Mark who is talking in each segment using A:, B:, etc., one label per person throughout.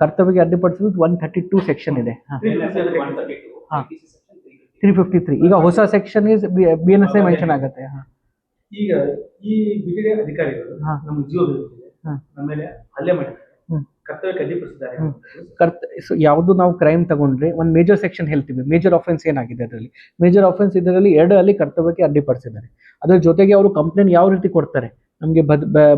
A: ಕರ್ತವ್ಯಕ್ಕೆ ಅಡ್ಡಿಪಡಿಸಿದ್ದು 132 ಸೆಕ್ಷನ್ ಇದೆ. 353 ಈಗ ಹೊಸ ಸೆಕ್ಷನ್ ಇಸ್ BNSA ಮೆನ್ಷನ್ ಆಗುತ್ತೆ.
B: ಈಗ ಈ ಬಿಡಿಎ ಅಧಿಕಾರಿಗಳು ನಮ್ಮ ಜೀವ ನಮ್ಮ ಮೇಲೆ ಹಲ್ಲೆ ಮಾಡಿದ್ದಾರೆ, ಕರ್ತವ್ಯಕ್ಕೆ ಅಡ್ಡಿಪಡಿಸಿದ್ದಾರೆ.
A: ಯಾವುದು ನಾವು ಕ್ರೈಮ್ ತಗೊಂಡ್ರೆ ಒಂದು ಮೇಜರ್ ಸೆಕ್ಷನ್ ಹೇಳ್ತೀವಿ. ಮೇಜರ್ ಆಫೆನ್ಸ್ ಏನಾಗಿದೆ ಅದರಲ್ಲಿ, ಮೇಜರ್ ಆಫೆನ್ಸ್ ಇದರಲ್ಲಿ 2 ಅಲ್ಲಿ ಕರ್ತವ್ಯಕ್ಕೆ ಅಡ್ಡಿಪಡಿಸಿದ್ದಾರೆ. ಅದರ ಜೊತೆಗೆ ಅವರು ಕಂಪ್ಲೇಂಟ್ ಯಾವ ರೀತಿ ಕೊಡ್ತಾರೆ, ನಮಗೆ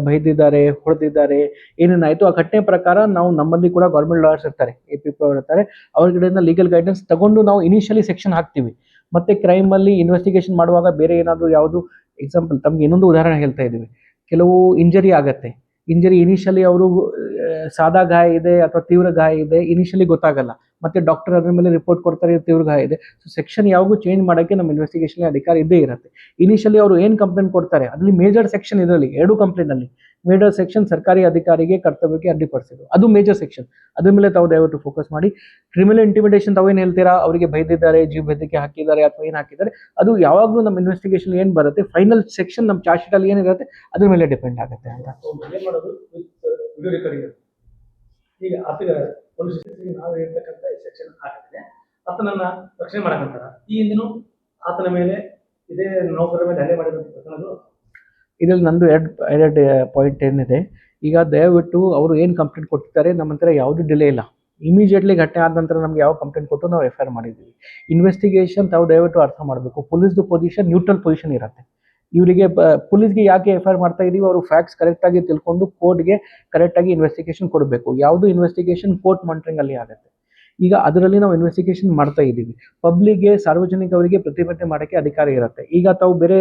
A: ಬೈದಿದ್ದಾರೆ, ಹೊಡೆದಿದ್ದಾರೆ, ಏನೇನಾಯಿತು ಆ ಘಟನೆ ಪ್ರಕಾರ ನಾವು ನಮ್ಮಲ್ಲಿ ಕೂಡ ಗೌರ್ಮೆಂಟ್ ಲಾಯರ್ಸ್ ಇರ್ತಾರೆ, APP ಅವರು ಇರ್ತಾರೆ, ಅವ್ರ ಕಡೆಯಿಂದ ಲೀಗಲ್ ಗೈಡೆನ್ಸ್ ತಗೊಂಡು ನಾವು ಇನಿಷಿಯಲಿ ಸೆಕ್ಷನ್ ಹಾಕ್ತೀವಿ. ಮತ್ತೆ ಕ್ರೈಮಲ್ಲಿ ಇನ್ವೆಸ್ಟಿಗೇಷನ್ ಮಾಡುವಾಗ ಬೇರೆ ಏನಾದರೂ ಯಾವುದು ಎಕ್ಸಾಂಪಲ್ ತಮ್ಗೆ ಇನ್ನೊಂದು ಉದಾಹರಣೆ ಹೇಳ್ತಾ ಇದ್ದೀವಿ. ಕೆಲವು ಇಂಜರಿ ಆಗತ್ತೆ, ಇಂಜರಿ ಇನಿಷಿಯಲಿ ಅವರು ಸಾದಾ ಗಾಯ ಇದೆ ಅಥವಾ ತೀವ್ರ ಗಾಯ ಇದೆ ಇನಿಷಿಯಲಿ ಗೊತ್ತಾಗಲ್ಲ, ಮತ್ತೆ ಡಾಕ್ಟರ್ ಅದ್ರ ಮೇಲೆ ರಿಪೋರ್ಟ್ ಕೊಡ್ತಾರೆ ತೀವ್ರ ಗಾಯ ಇದೆ. ಸೊ ಸೆಕ್ಷನ್ ಯಾವಾಗೂ ಚೇಂಜ್ ಮಾಡೋಕ್ಕೆ ನಮ್ಮ ಇನ್ವೆಸ್ಟಿಗೇಷನ್ ಅಧಿಕಾರ ಇದ್ದೇ ಇರುತ್ತೆ. ಇನಿಷಿಯಲಿ ಅವರು ಏನು ಕಂಪ್ಲೇಂಟ್ ಕೊಡ್ತಾರೆ ಅದರಲ್ಲಿ ಮೇಜರ್ ಸೆಕ್ಷನ್ ಇದರಲ್ಲಿ 2 ಕಂಪ್ಲೇಂಟಲ್ಲಿ ಮೇಜರ್ ಸೆಕ್ಷನ್ ಸರ್ಕಾರಿ ಅಧಿಕಾರಿಗೆ ಕರ್ತವ್ಯಕ್ಕೆ ಅಡ್ಡಿಪಡಿಸಿದ್ರು, ಅದು ಮೇಜರ್ ಸೆಕ್ಷನ್. ಅದ್ರ ಮೇಲೆ ತಾವು ದಯವಿಟ್ಟು ಫೋಕಸ್ ಮಾಡಿ. ಕ್ರಿಮಿನಲ್ ಇಂಟಿಮಿಡೇಷನ್ ತಾವೇನು ಹೇಳ್ತೀರಾ, ಅವರಿಗೆ ಬೈದಿದ್ದಾರೆ, ಜೀವ ಬೆದರಿಕೆ ಹಾಕಿದ್ದಾರೆ ಅಥವಾ ಏನು ಹಾಕಿದ್ದಾರೆ, ಅದು ಯಾವಾಗಲೂ ನಮ್ಮ ಇನ್ವೆಸ್ಟಿಗೇಷನ್ ಏನು ಬರುತ್ತೆ ಫೈನಲ್ ಸೆಕ್ಷನ್ ನಮ್ಮ ಚಾರ್ಜ್ ಶೀಟಲ್ಲಿ ಏನಿರುತ್ತೆ ಅದ್ರ ಮೇಲೆ ಡಿಪೆಂಡ್ ಆಗುತ್ತೆ ಅಂತ.
B: ಈಗ ಆತಗ ಪೊಲೀಸ್ ನಾವು ಹೇಳ್ತಕ್ಕಂಥ ಸೆಕ್ಷನ್ ಹಾಕಿದ್ರೆ ಆತನನ್ನ ರಕ್ಷಣೆ ಮಾಡಕ್ಕಂತಾರ. ಈ ಹಿಂದಿನೂ ಆತನ ಮೇಲೆ ಇದೇ ನೌಕರ ಮೇಲೆ ಹಲ್ಲೆ ಮಾಡಿದಂಥ ಪ್ರಕರಣಗಳು
A: ಇದರಲ್ಲಿ ನಂದು ಎರಡು ಪಾಯಿಂಟ್ ಏನಿದೆ. ಈಗ ದಯವಿಟ್ಟು ಅವರು ಏನು ಕಂಪ್ಲೇಂಟ್ ಕೊಟ್ಟಿದ್ದಾರೆ ನಮ್ಮ ಹತ್ರ ಯಾವುದು ಡಿಲೇ ಇಲ್ಲ. ಇಮಿಡಿಯೇಟ್ಲಿ ಘಟನೆ ಆದ ನಂತರ ನಮ್ಗೆ ಯಾವ ಕಂಪ್ಲೇಂಟ್ ಕೊಟ್ಟು ನಾವು FIR ಮಾಡಿದ್ದೀವಿ. ಇನ್ವೆಸ್ಟಿಗೇಷನ್ ತಾವು ದಯವಿಟ್ಟು ಅರ್ಥ ಮಾಡಬೇಕು. ಪೊಲೀಸ್ದು ಪೊಸಿಷನ್ ನ್ಯೂಟ್ರಲ್ ಪೊಸಿಷನ್ ಇರುತ್ತೆ. ಇವರಿಗೆ ಪೊಲೀಸ್ಗೆ ಯಾಕೆ FIR ಮಾಡ್ತಾ ಇದ್ದೀವಿ, ಅವರು ಫ್ಯಾಕ್ಟ್ಸ್ ಕರೆಕ್ಟಾಗಿ ತಿಳ್ಕೊಂಡು ಕೋರ್ಟ್ಗೆ ಕರೆಕ್ಟಾಗಿ ಇನ್ವೆಸ್ಟಿಗೇಷನ್ ಕೊಡಬೇಕು. ಯಾವುದು ಇನ್ವೆಸ್ಟಿಗೇಷನ್ ಕೋರ್ಟ್ ಮಾನಿಟರಿಂಗ್ ಅಲ್ಲಿ ಆಗುತ್ತೆ. ಈಗ ಅದರಲ್ಲಿ ನಾವು ಇನ್ವೆಸ್ಟಿಗೇಷನ್ ಮಾಡ್ತಾ ಇದ್ದೀವಿ. ಪಬ್ಲಿಕ್ಗೆ ಸಾರ್ವಜನಿಕರಿಗೆ ಪ್ರತಿಭಟನೆ ಮಾಡೋಕ್ಕೆ ಅಧಿಕಾರ ಇರುತ್ತೆ. ಈಗ ತಾವು ಬೇರೆ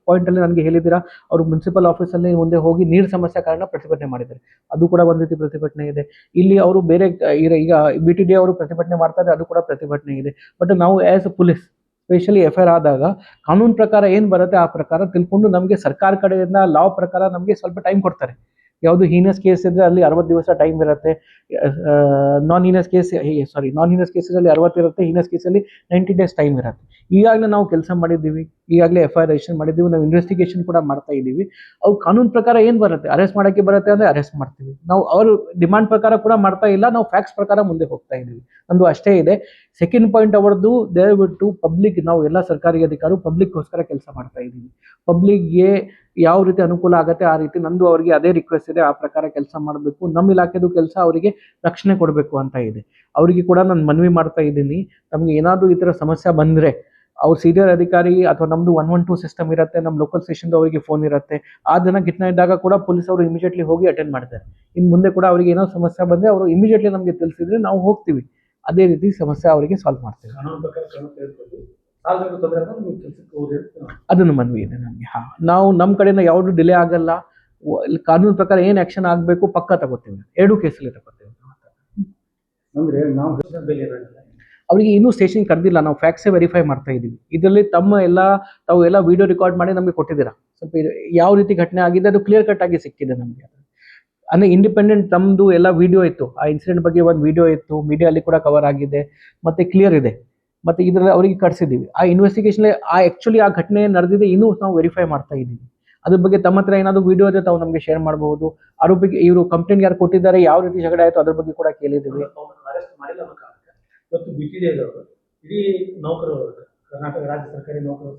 A: ಪಾಯಿಂಟಲ್ಲಿ ನನಗೆ ಹೇಳಿದ್ದೀರಾ, ಅವರು ಮುನ್ಸಿಪಲ್ ಆಫೀಸಲ್ಲಿ ಮುಂದೆ ಹೋಗಿ ನೀರು ಸಮಸ್ಯೆ ಕಾರಣ ಪ್ರತಿಭಟನೆ ಮಾಡಿದ್ದಾರೆ, ಅದು ಕೂಡ ಒಂದು ರೀತಿ ಪ್ರತಿಭಟನೆ ಇದೆ. ಇಲ್ಲಿ ಅವರು ಬೇರೆ ಈಗ BTD ಅವರು ಪ್ರತಿಭಟನೆ ಮಾಡ್ತಾರೆ, ಅದು ಕೂಡ ಪ್ರತಿಭಟನೆ ಇದೆ. ಬಟ್ ನಾವು as a police specially FIR ಆದಾಗ ಕಾನೂನು ಪ್ರಕಾರ ಏನು ಬರುತ್ತೆ ಆ ಪ್ರಕಾರ ತಿಳ್ಕೊಂಡು ನಮಗೆ ಸರ್ಕಾರ ಕಡೆಯಿಂದ ಲಾ ಪ್ರಕಾರ ನಮಗೆ ಸ್ವಲ್ಪ ಟೈಮ್ ಕೊಡ್ತಾರೆ. ಯಾವುದು ಹೀನಸ್ ಕೇಸ್ ಇದ್ದರೆ ಅಲ್ಲಿ 60 ದಿವಸ ಟೈಮ್ ಇರುತ್ತೆ, ನಾನ್ ಹೀನಸ್ ಕೇಸಲ್ಲಿ 60 ಇರುತ್ತೆ, ಹೀನಸ್ ಕೇಸಲ್ಲಿ 90 ಡೇಸ್ ಟೈಮ್ ಇರುತ್ತೆ. ಈಗಾಗಲೇ ನಾವು ಕೆಲಸ ಮಾಡಿದ್ದೀವಿ, ಈಗಾಗಲೇ FIR ರಿಜಿಸ್ಟರ್ ಮಾಡಿದ್ದೀವಿ, ನಾವು ಇನ್ವೆಸ್ಟಿಗೇಷನ್ ಕೂಡ ಮಾಡ್ತಾ ಇದ್ದೀವಿ. ಅವ್ರು ಕಾನೂನು ಪ್ರಕಾರ ಏನು ಬರುತ್ತೆ, ಅರೆಸ್ಟ್ ಮಾಡೋಕ್ಕೆ ಬರುತ್ತೆ ಅಂದರೆ ಅರೆಸ್ಟ್ ಮಾಡ್ತೀವಿ. ನಾವು ಅವರು ಡಿಮಾಂಡ್ ಪ್ರಕಾರ ಕೂಡ ಮಾಡ್ತಾ ಇಲ್ಲ, ನಾವು ಫ್ಯಾಕ್ಟ್ಸ್ ಪ್ರಕಾರ ಮುಂದೆ ಹೋಗ್ತಾ ಇದ್ದೀವಿ. ನಂದು ಅಷ್ಟೇ ಇದೆ. ಸೆಕೆಂಡ್ ಪಾಯಿಂಟ್ ಅವರದ್ದು ದಯವಿಟ್ಟು ಪಬ್ಲಿಕ್, ನಾವು ಎಲ್ಲ ಸರ್ಕಾರಿ ಅಧಿಕಾರಿಗಳು ಪಬ್ಲಿಕ್ಗೋಸ್ಕರ ಕೆಲಸ ಮಾಡ್ತಾ ಇದ್ದೀವಿ. ಪಬ್ಲಿಕ್ಗೆ ಯಾವ ರೀತಿ ಅನುಕೂಲ ಆಗುತ್ತೆ ಆ ರೀತಿ ನಂದು ಅವರಿಗೆ ಅದೇ ರಿಕ್ವೆಸ್ಟ್ ಇದೆ, ಆ ಪ್ರಕಾರ ಕೆಲಸ ಮಾಡಬೇಕು. ನಮ್ಮ ಇಲಾಖೆದು ಕೆಲಸ ಅವರಿಗೆ ರಕ್ಷಣೆ ಕೊಡಬೇಕು ಅಂತ ಇದೆ. ಅವರಿಗೆ ಕೂಡ ನಾನು ಮನವಿ ಮಾಡ್ತಾ ಇದ್ದೀನಿ, ನಮಗೆ ಏನಾದರೂ ಈ ಥರ ಸಮಸ್ಯೆ ಬಂದರೆ ಅವ್ರು ಸೀನಿಯರ್ ಅಧಿಕಾರಿ ಅಥವಾ ನಮ್ಮದು 112 ಸಿಸ್ಟಮ್ ಇರುತ್ತೆ, ನಮ್ಮ ಲೋಕಲ್ ಸ್ಟೇಷನ್ದು ಅವರಿಗೆ ಫೋನ್ ಇರುತ್ತೆ. ಆ ದಿನ ಘಟನೆ ಇದ್ದಾಗ ಕೂಡ ಪೊಲೀಸ್ ಅವರು ಇಮಿಡಿಯೇಟ್ಲಿ ಹೋಗಿ ಅಟೆಂಡ್ ಮಾಡ್ತಾರೆ. ಇನ್ನು ಮುಂದೆ ಕೂಡ ಅವರಿಗೆ ಏನೋ ಸಮಸ್ಯೆ ಬಂದರೆ ಅವರು ಇಮಿಡಿಯೇಟ್ಲಿ ನಮಗೆ ತಿಳಿಸಿದ್ರೆ ನಾವು ಹೋಗ್ತೀವಿ, ಅದೇ ರೀತಿ ಸಮಸ್ಯೆ ಅವರಿಗೆ ಸಾಲ್ವ್ ಮಾಡ್ತೀವಿ. ಅದನ್ನು ಮನವಿ ಇದೆ ನಮಗೆ. ನಾವು ನಮ್ಮ ಕಡೆಯಿಂದ ಯಾವುದು ಡಿಲೇ ಆಗಲ್ಲ. ಕಾನೂನು ಪ್ರಕಾರ ಏನು ಆ್ಯಕ್ಷನ್ ಆಗಬೇಕು ಪಕ್ಕ ತಗೋತೀವಿ, 2 ಕೇಸಲ್ಲಿ ತಗೋತೀವಿ.
B: ಅಂದರೆ ನಾವು
A: ಅವರಿಗೆ ಇನ್ನೂ ಸ್ಟೇಷನ್ ಕರೆದಿಲ್ಲ, ನಾವು ಫ್ಯಾಕ್ಟ್ಸೇ ವೆರಿಫೈ ಮಾಡ್ತಾ ಇದ್ದೀವಿ. ಇದರಲ್ಲಿ ತಾವು ಎಲ್ಲ ವಿಡಿಯೋ ರೆಕಾರ್ಡ್ ಮಾಡಿ ನಮಗೆ ಕೊಟ್ಟಿದ್ದೀರಾ. ಸ್ವಲ್ಪ ಯಾವ ರೀತಿ ಘಟನೆ ಆಗಿದೆ ಅದು ಕ್ಲಿಯರ್ ಕಟ್ ಆಗಿ ಸಿಕ್ಕಿದೆ ನಮಗೆ. ಅಂದರೆ ಇಂಡಿಪೆಂಡೆಂಟ್ ತಮ್ಮದು ಎಲ್ಲ ವಿಡಿಯೋ ಇತ್ತು, ಆ ಇನ್ಸಿಡೆಂಟ್ ಬಗ್ಗೆ ಒಂದು ವಿಡಿಯೋ ಇತ್ತು, ಮೀಡಿಯಲ್ಲಿ ಕೂಡ ಕವರ್ ಆಗಿದೆ, ಮತ್ತು ಕ್ಲಿಯರ್ ಇದೆ. ಮತ್ತು ಇದರಲ್ಲಿ ಅವರಿಗೆ ಕಳಿಸಿದ್ದೀವಿ. ಆ ಇನ್ವೆಸ್ಟಿಗೇಷನ್ ಆ್ಯಕ್ಚುಲಿ ಆ ಘಟನೆ ನಡೆದಿದೆ, ಇನ್ನೂ ನಾವು ವೆರಿಫೈ ಮಾಡ್ತಾ ಇದ್ದೀವಿ. ಅದ್ರ ಬಗ್ಗೆ ತಮ್ಮ ಹತ್ರ ಏನಾದರೂ ವಿಡಿಯೋ ಇದೆ ತಾವು ನಮಗೆ ಶೇರ್ ಮಾಡಬಹುದು. ಆರೋಪಿಗೆ ಇವರು ಕಂಪ್ಲೇಂಟ್ ಯಾರು ಕೊಟ್ಟಿದ್ದಾರೆ, ಯಾವ ರೀತಿ ಜಗಳ ಆಯಿತು ಅದ್ರ ಬಗ್ಗೆ ಕೂಡ ಕೇಳಿದ್ದೀವಿ.
B: ಅರೆಸ್ಟ್ ಮಾಡಿಲ್ಲ ಇವತ್ತು BTD ಇಡೀ ನೌಕರರು, ಕರ್ನಾಟಕ ರಾಜ್ಯ ಸರ್ಕಾರಿ ನೌಕರರು